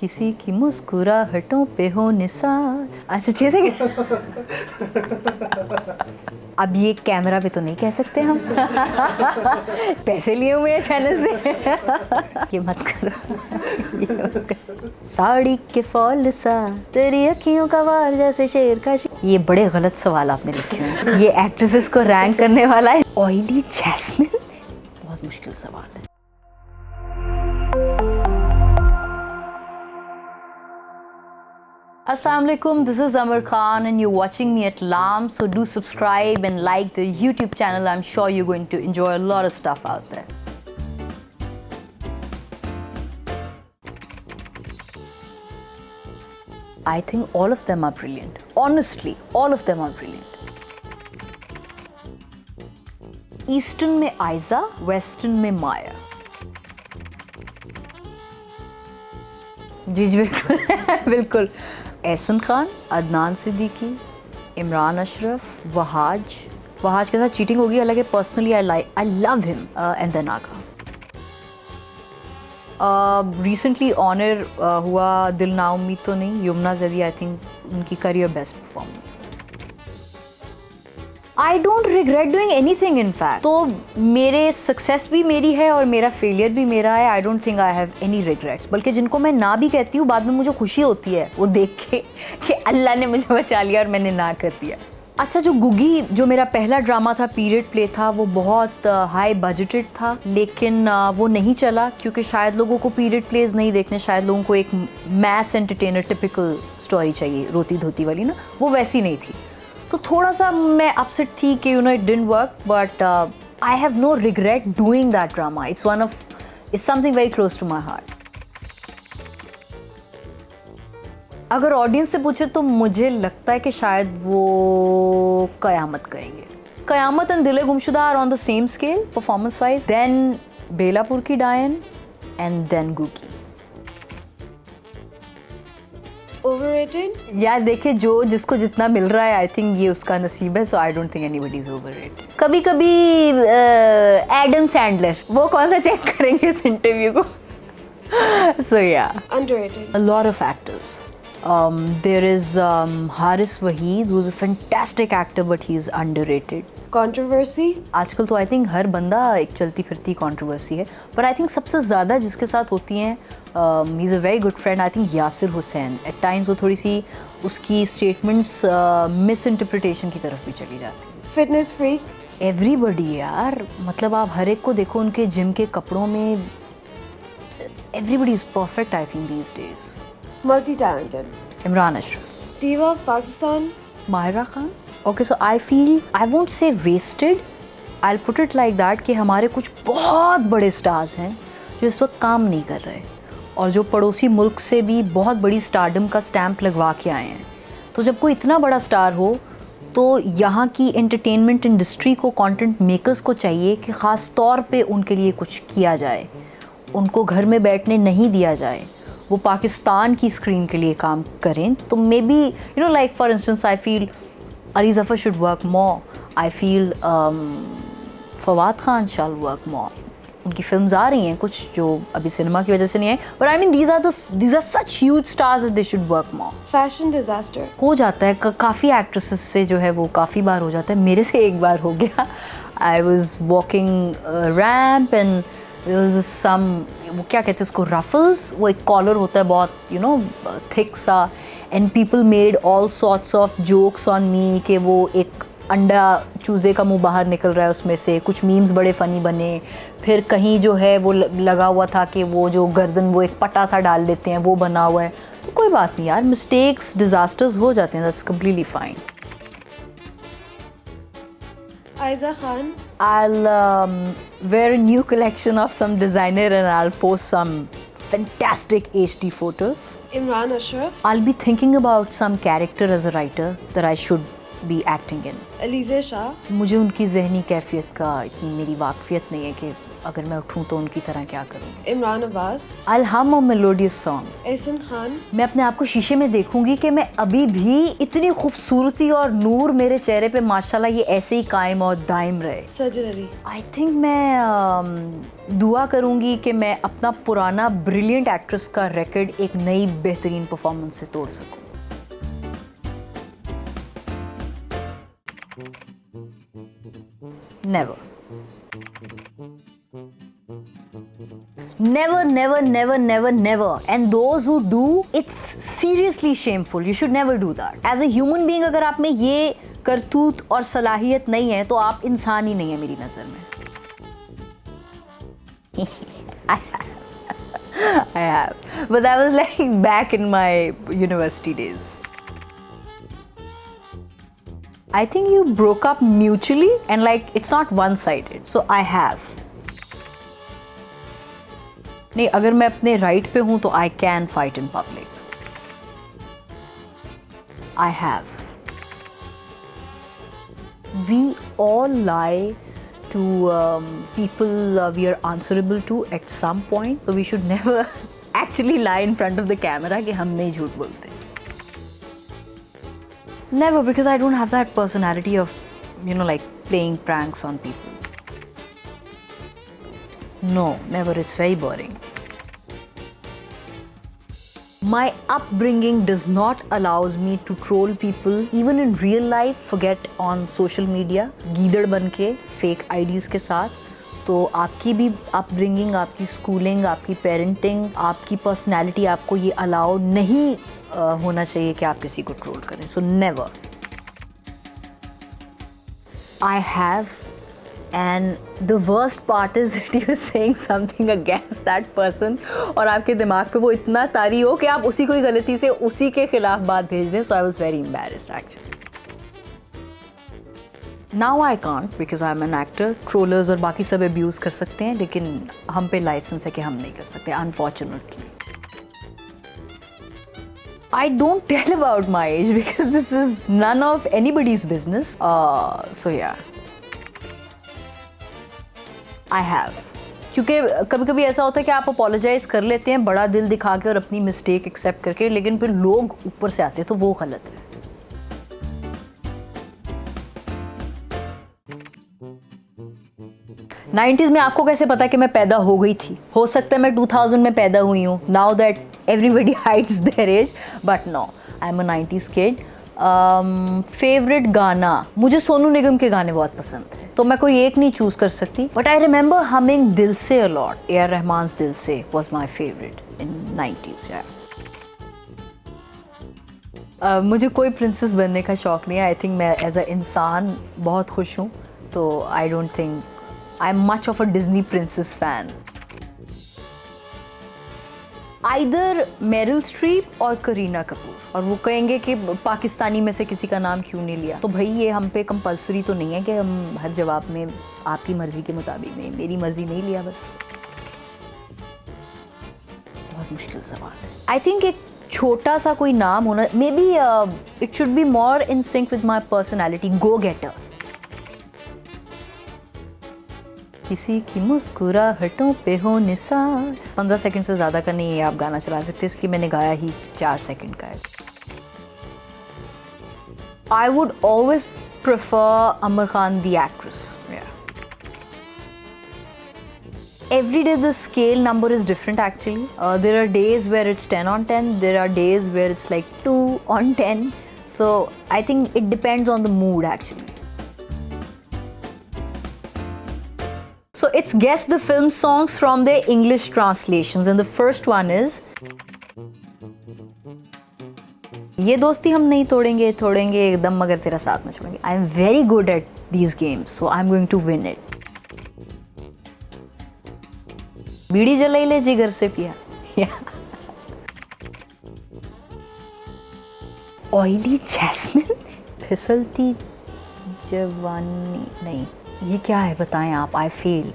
किसी की मुस्कुराहटों पे हो निसार। अच्छा अच्छे से अब ये कैमरा पे तो नहीं कह सकते हम पैसे लिए हुए हैं चैनल से ये मत करो साड़ी के फॉल सा तेरी अखियों का वार जैसे शेर का ये बड़े गलत सवाल आपने लिखे हैं। ये एक्ट्रेसेस को रैंक करने वाला है। ऑयली जैस्मिन बहुत मुश्किल सवाल है। Assalamualaikum, this is Amar Khan and you're watching me at LAM, so do subscribe and like the YouTube channel. I'm sure you're going to enjoy a lot of stuff out there. I think all of them are brilliant. Honestly, all of them are brilliant. Eastern में Aiza, Western में Maya. जी जी बिल्कुल बिल्कुल। एहसन खान, अदनान सिद्दीकी, इमरान अशरफ, वहाज के साथ cheating होगी, हालांकि personally I love him and then आगा। Recently honour हुआ दिल ना उम्मीद तो नहीं, यमुना ज़ैदी आई थिंक उनकी career best performance. I don't regret doing anything in fact. तो मेरे सक्सेस भी मेरी है और मेरा फेलियर भी मेरा है। आई don't think I have any regrets. बल्कि जिनको मैं ना भी कहती हूँ बाद में मुझे खुशी होती है वो देख के कि अल्लाह ने मुझे बचा लिया और मैंने ना कर दिया। अच्छा, जो गुगी जो मेरा पहला ड्रामा था, पीरियड प्ले था, वो बहुत हाई बजटेड था, लेकिन वो नहीं चला क्योंकि शायद लोगों को पीरियड प्लेज नहीं देखने, शायद लोगों को एक मैस एंटरटेनर टिपिकल स्टोरी चाहिए, रोती धोती वाली ना, वो वैसी नहीं थी। तो थोड़ा सा मैं अपसेट थी कि it didn't work, but I have no regret doing that drama. It's something very close to my heart. अगर ऑडियंस से पूछे तो मुझे लगता है कि शायद वो कयामत कहेंगे। कयामत and Dil Gumshuda are on the same scale performance wise, then Belapur Ki Dayan and then गुगी। Overrated? यार देखिए, जो जिसको जितना मिल रहा है आई थिंक ये उसका नसीब है, so I don't think anybody is overrated. कभी कभी एडम सैंडलर, वो कौन सा चेक करेंगे इस इंटरव्यू को सो या Underrated? a lot of actors. There is Haris Waheed, who's a fantastic actor, but he's underrated. Controversy? आजकल तो आई थिंक हर बंदा एक चलती फिरती कंट्रोवर्सी है, पर आई थिंक सबसे ज़्यादा जिसके साथ होती हैं, he is a very good friend, I think Yasir Hussain. At times वो थोड़ी सी उसकी स्टेटमेंट्स मिस इंटरप्रिटेशन की तरफ भी चली जाती है। Fitness freak? एवरीबडी यार, मतलब आप हर एक को देखो उनके जिम के कपड़ों में, everybody is perfect I think these days. Multi-talented? Imran Ashraf, Diva of Pakistan? Mahira Khan. Okay, so I feel, I won't say wasted, I put it like that कि हमारे कुछ बहुत बड़े स्टार्स हैं जो इस वक्त काम नहीं कर रहे और जो पड़ोसी मुल्क से भी बहुत बड़ी स्टारडम का स्टैंप लगवा के आए हैं। तो जब कोई इतना बड़ा स्टार हो तो यहाँ की एंटरटेनमेंट इंडस्ट्री को, कंटेंट मेकर्स को चाहिए कि ख़ास तौर पे उनके लिए कुछ किया जाए, उनको घर में बैठने नहीं दिया जाए, वो पाकिस्तान की स्क्रीन के लिए काम करें। तो maybe like for instance I feel Ali Zafar should work more, I feel Fawad Khan shall work more. उनकी फिल्म्स आ रही हैं कुछ जो अभी सिनेमा की वजह से नहीं आई, but I mean these are such huge stars that they should work more. Fashion disaster? हो जाता है काफ़ी एक्ट्रेसेस से, जो है वो काफ़ी बार हो जाता है। मेरे से एक बार हो गया। I was walking ramp and some, वो क्या कहते हैं उसको, रफल्स, वो एक कॉलर होता है बहुत थिक सा, and people made all sorts of jokes on me कि वो एक अंडा चूज़े का मुंह बाहर निकल रहा है उसमें से। कुछ मीम्स बड़े फ़नी बने। फिर कहीं जो है वो लगा हुआ था कि वो जो गर्दन वो एक पटा सा डाल देते हैं, वो बना हुआ है। तो कोई बात नहीं यार, मिस्टेक्स, डिज़ास्टर्स हो जाते हैं, that's completely fine. Aiza Khan? I'll wear a new collection of some designer and I'll post some fantastic HD photos. Imran Ashraf? I'll be thinking about some character as a writer that I should be acting in. Alize Shah? मुझे उनकी ज़हनी कैफियत का इतनी मेरी वाकफियत नहीं है कि अगर मैं उठूं तो उनकी तरह क्या करूँगी? Imran Abbas, I'll hum a melodious song. Ehsan Khan, मैं अपने आप को शीशे में देखूंगी कि मैं अभी भी इतनी खूबसूरती और नूर मेरे चेहरे पे माशाल्लाह ये ऐसे ही कायम और दायम रहे. Sajid Ali, आई थिंक मैं दुआ करूंगी कि मैं अपना पुराना ब्रिलियंट एक्ट्रेस का रिकॉर्ड एक नई बेहतरीन परफॉर्मेंस से तोड़ सकूं. Never. Never, never, never, never, never. And those who do, it's seriously shameful. You should never do that. As a human being, अगर आप में ये करतूत और सलाहियत नहीं है, तो आप इंसान ही नहीं है मेरी नज़र में. I have. But that was like back in my university days. I think you broke up mutually and like it's not one-sided. So I have. नहीं, अगर मैं अपने राइट पे हूँ तो I can fight in public. I have. We all lie to people we are answerable to at some point. So we should never actually lie in front of the camera कि हम नहीं झूठ बोलते. Never, because I don't have that personality of, like playing pranks on people. No, never. It's very boring. My upbringing does not allows me to troll people, even in real life, forget on social media, गीदड़ बन के, fake IDs के साथ. तो आपकी भी upbringing, आपकी schooling, आपकी पेरेंटिंग, आपकी पर्सनैलिटी आपको ये अलाउ नहीं होना चाहिए कि आप किसी को ट्रोल करें. So never. I have. And the worst part is that you are saying something against that person और आपके दिमाग पे वो इतना तारी हो कि आप उसी को ही गलती से उसी के खिलाफ बात भेज दें. So I was very embarrassed actually. Now I can't because I'm an actor. Trollers और बाकी सब abuse कर सकते हैं, लेकिन हम पे लाइसेंस है कि हम नहीं कर सकते, unfortunately. I don't tell about my age because this is none of anybody's business. So yeah, I have. क्योंकि कभी-कभी ऐसा होता है कि आप apologize कर लेते हैं बड़ा दिल दिखा के और अपनी mistake accept करके, लेकिन फिर लोग ऊपर से आते हैं तो वो गलत है. नाइन्टीज़ में आपको कैसे पता कि मैं पैदा हो गई थी? हो सकता है मैं 2000 में पैदा हुई हूँ. Now that everybody hides their age, but no, I am a 90s kid. Favourite गाना, मुझे सोनू निगम के गाने बहुत पसंद थे, तो मैं कोई एक नहीं चूज़ कर सकती. बट आई रिमेंबर हमिंग दिल से अ लॉट. ए आर रहमान्स दिल से was my favourite in 90s. मुझे कोई प्रिंसेस बनने का शौक़ नहीं है. आई थिंक मैं एज अ इंसान बहुत खुश हूँ, तो आई don't think I'm much of a Disney princess fan. Either Meryl Streep और करीना कपूर. और वो कहेंगे कि पाकिस्तानी में से किसी का नाम क्यों नहीं लिया. तो भाई ये हम पे कंपल्सरी तो नहीं है कि हम हर जवाब में आपकी मर्जी के मुताबिक नहीं, मेरी मर्जी नहीं लिया बस. बहुत मुश्किल सवाल है. आई थिंक एक छोटा सा कोई नाम होना, maybe it should be more in sync with my personality. Go getter. किसी की मुस्कुराहटों पे हो निसार. 15 सेकंड से ज़्यादा का नहीं है आप गाना चला सकते, इसलिए मैंने गाया ही 4 सेकंड का है. I would always prefer Amar Khan the actress. Every day the scale number is different actually. There are days where it's 10 on 10, there are days where it's like 2 on 10. So I think it depends on the mood actually. So it's guess the film songs from their English translations, and the first one is ये दोस्ती हम नहीं तोड़ेंगे तोड़ेंगे एकदम मगर तेरा साथ न छोड़ेंगे. I am very good at these games, so I'm going to win it. बीड़ी जलाई ले जिगर से पिया. Oily jasmine. फिसलती जवानी नहीं, ये क्या है बताएं आप. I feel.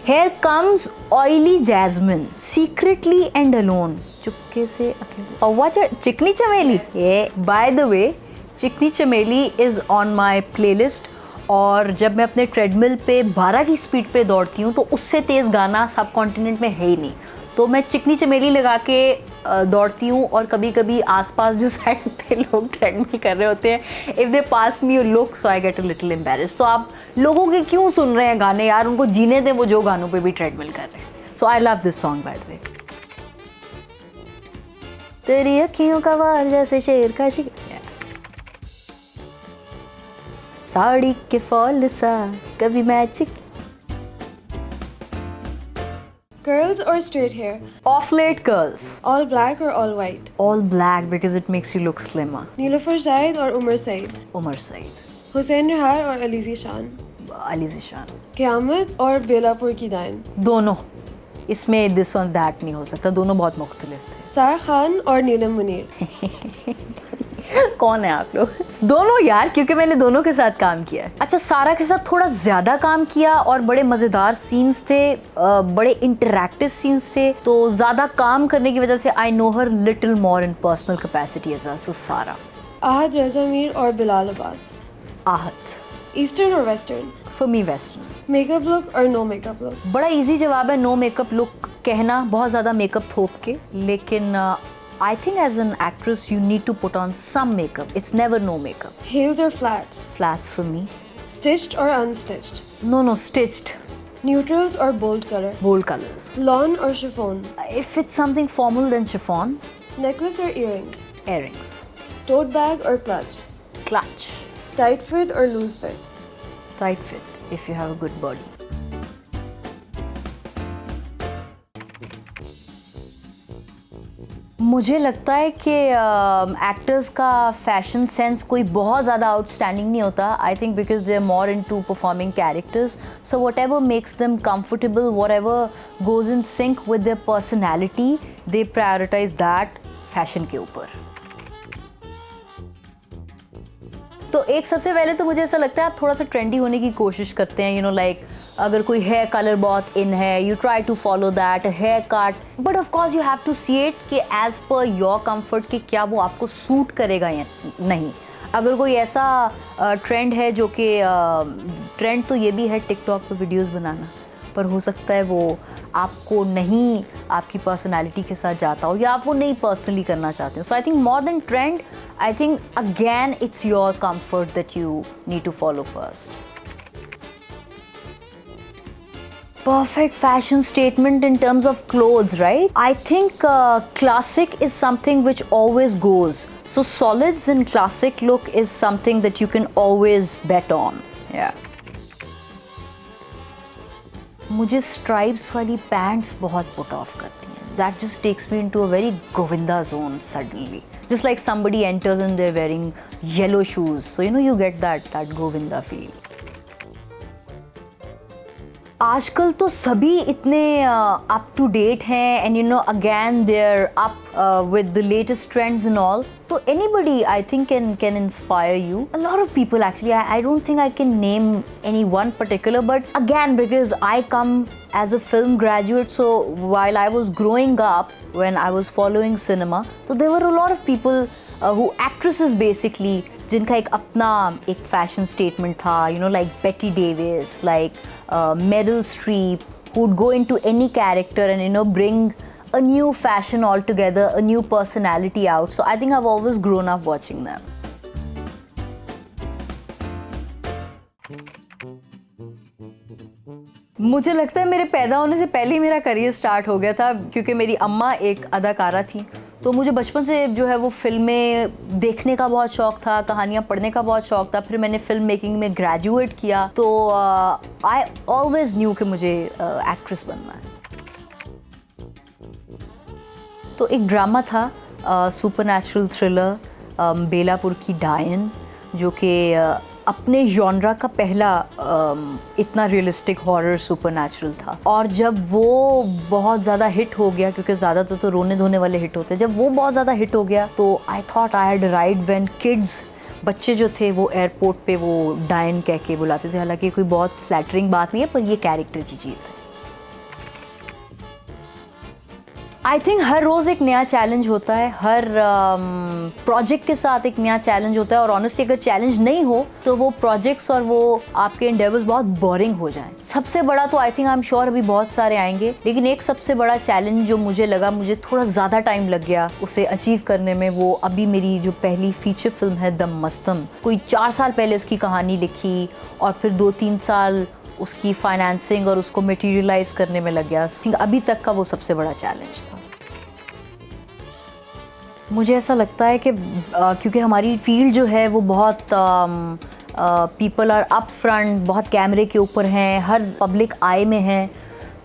Here comes oily jasmine secretly and alone. चुपके से अकेले. और व्हाट चिकनी चमेली. ये बाय द वे चिकनी चमेली इज ऑन माई प्लेलिस्ट और जब मैं अपने ट्रेडमिल पे 12 की स्पीड पे दौड़ती हूँ तो उससे तेज़ गाना सब कॉन्टिनेंट में है ही नहीं। तो मैं चिकनी चमेली लगा के दौड़ती हूँ और कभी कभी आसपास जो साइड पे लोग ट्रेडमिल कर रहे होते हैं, if they pass me look so I get a little embarrassed. तो आप लोगों के क्यों सुन रहे हैं गाने यार, उनको जीने दें वो जो गानों पे भी ट्रेडमिल कर रहे हैं। So I love this song by the way. तेरी अखियों का वार जैसे शेर का शिकार, साड़ी के फॉल सा कभी magic. Curls or straight hair? Off late curls. All black or all white? All black because it makes you look slimmer. Niloufar Zahid or Umar Saeed? Umar Saeed. Hussein Rahar or Alizi Shan? Ali Zishan. Qiyamत और बेलापुर की दाइन? दोनों, इसमें this और that नहीं हो सकता, दोनों बहुत मुख्तलिफ थे। सारा खान और नीलम मुनीर? कौन है आप लोग? दोनों यार, क्योंकि मैंने दोनों के साथ काम किया है। अच्छा, सारा के साथ थोड़ा ज़्यादा काम किया और बड़े मज़ेदार सीन्स थे, बड़े इंटरैक्टिव सीन्स थे, तो ज़्यादा काम करने की वजह से I know her little more in personal capacity as well. So Sara. Aahat रज़ा मीर और बिलाल अब्बास? आहत। ईस्टर्न और western? For me western. Makeup look और नो मेकअप लुक? बड़ा इजी जवाब है नो मेकअप लुक कहना, बहुत ज़्यादा मेकअप थोप के, लेकिन I think as an actress you need to put on some makeup. It's never no makeup. Heels or flats? Flats for me. Stitched or unstitched? No, stitched. Neutrals or bold color? Bold colors. Lawn or chiffon? If it's something formal then chiffon. Necklace or earrings? Earrings. Tote bag or clutch? Clutch. Tight fit or loose fit? Tight fit if you have a good body. मुझे लगता है कि actors का fashion sense कोई बहुत ज़्यादा outstanding नहीं होता। I think because they are more into performing characters, so whatever makes them comfortable, whatever goes in sync with their personality, they prioritise that fashion के ऊपर। तो एक सबसे पहले तो मुझे ऐसा लगता है आप थोड़ा सा ट्रेंडी होने की कोशिश करते हैं, यू नो लाइक अगर कोई हेयर कलर बहुत इन है, you try to follow that hair cut, but of course you have to see it कि एज पर योर कंफर्ट कि क्या वो आपको सूट करेगा या नहीं। अगर कोई ऐसा ट्रेंड है जो कि ट्रेंड तो ये भी है टिकटॉक पर वीडियोस बनाना, पर हो सकता है वो आपको नहीं आपकी पर्सनालिटी के साथ जाता हो या आप वो नहीं पर्सनली करना चाहते हो। So I think more than trend, I think again it's your comfort that you need to follow first. Perfect fashion statement in terms of clothes, right? I think classic is something which always goes. So solids in classic look is something that you can always bet on. Yeah. मुझे stripes वाली pants बहुत put off करती हैं. That just takes me into a very Govinda zone suddenly. Just like somebody enters and they're wearing yellow shoes. So you know you get that Govinda feel. आजकल तो सभी इतने up to date हैं and you know again they are up with the latest trends and all, तो anybody I think can inspire you. A lot of people actually, I don't think I can name any one particular, but again because I come as a film graduate, so while I was growing up when I was following cinema, तो there were a lot of people who actresses basically जिनका एक अपना एक fashion statement था, you know like बेटी Davis, like Meryl Streep, who would go into any character and you know bring a new fashion altogether, a new personality out. So I think I've always grown up watching them. मुझे लगता है मेरे पैदा होने से पहले ही मेरा career start हो गया था, क्योंकि मेरी अम्मा एक अदाकारा थी, तो मुझे बचपन से जो है वो फिल्में देखने का बहुत शौक़ था, कहानियाँ पढ़ने का बहुत शौक़ था। फिर मैंने फिल्म मेकिंग में ग्रेजुएट किया, तो आई ऑलवेज न्यू कि मुझे एक्ट्रेस बनना है। तो एक ड्रामा था सुपरनैचुरल थ्रिलर बेलापुर की डायन, जो कि अपने जॉनरा का पहला इतना रियलिस्टिक हॉरर सुपरनैचुरल था। और जब वो बहुत ज़्यादा हिट हो गया, क्योंकि ज़्यादातर तो रोने धोने वाले हिट होते हैं, जब वो बहुत ज़्यादा हिट हो गया तो I thought I had right when kids, बच्चे जो थे वो एयरपोर्ट पे वो डायन कह के बुलाते थे। हालांकि कोई बहुत फ्लैटरिंग बात नहीं है, पर ये कैरेक्टर की चीज़ है। आई थिंक हर रोज़ एक नया चैलेंज होता है, हर प्रोजेक्ट के साथ एक नया चैलेंज होता है, और ऑनेस्टली अगर चैलेंज नहीं हो तो वो प्रोजेक्ट्स और वो आपके एंडेवर्स बहुत बोरिंग हो जाएं। सबसे बड़ा तो I think I am sure अभी बहुत सारे आएंगे, लेकिन एक सबसे बड़ा चैलेंज जो मुझे लगा, मुझे थोड़ा ज़्यादा टाइम लग गया उसे अचीव करने में, वो अभी मेरी जो पहली फीचर फिल्म है द मस्तम। कोई 4 साल पहले उसकी कहानी लिखी और फिर 2-3 साल उसकी फाइनेंसिंग और उसको मटेरियलाइज करने में लग गया। अभी तक का वो सबसे बड़ा चैलेंज था। मुझे ऐसा लगता है कि क्योंकि हमारी फील्ड जो है वो बहुत पीपल आर अप फ्रंट, बहुत कैमरे के ऊपर हैं, हर पब्लिक आई में हैं,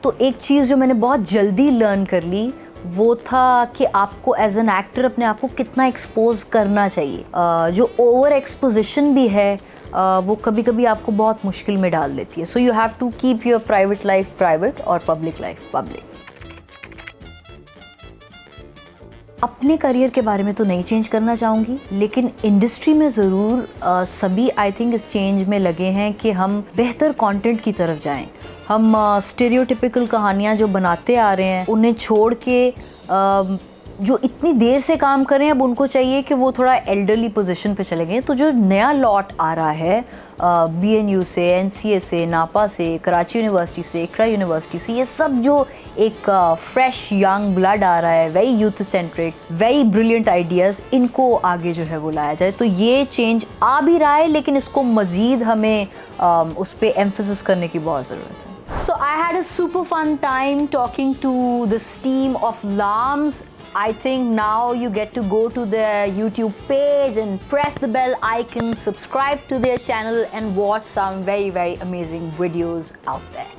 तो एक चीज़ जो मैंने बहुत जल्दी लर्न कर ली वो था कि आपको एज एन एक्टर अपने आप को कितना एक्सपोज करना चाहिए। जो ओवर एक्सपोजिशन भी है वो कभी कभी आपको बहुत मुश्किल में डाल देती है। So you have to keep your private life private और पब्लिक लाइफ पब्लिक। अपने करियर के बारे में तो नहीं चेंज करना चाहूँगी, लेकिन इंडस्ट्री में ज़रूर सभी आई थिंक इस चेंज में लगे हैं कि हम बेहतर कंटेंट की तरफ जाएं। हम स्टीरियोटिपिकल कहानियाँ जो बनाते आ रहे हैं उन्हें छोड़ के जो इतनी देर से काम कर रहे हैं, अब उनको चाहिए कि वो थोड़ा एल्डरली पोजीशन पे चले गए। तो जो नया लॉट आ रहा है BNU से, NCA से, नापा से, कराची यूनिवर्सिटी से, इकरा यूनिवर्सिटी से, ये सब जो एक फ्रेश यंग ब्लड आ रहा है, very youth centric, very brilliant ideas, इनको आगे जो है वो लाया जाए। तो ये चेंज आ भी रहा है, लेकिन इसको मज़ीद हमें उस पर एम्फेसिस करने की बहुत ज़रूरत है। So I had a super fun time talking to this team of Lams. I think now you get to go to their YouTube page and press the bell icon, subscribe to their channel and watch some very, very amazing videos out there.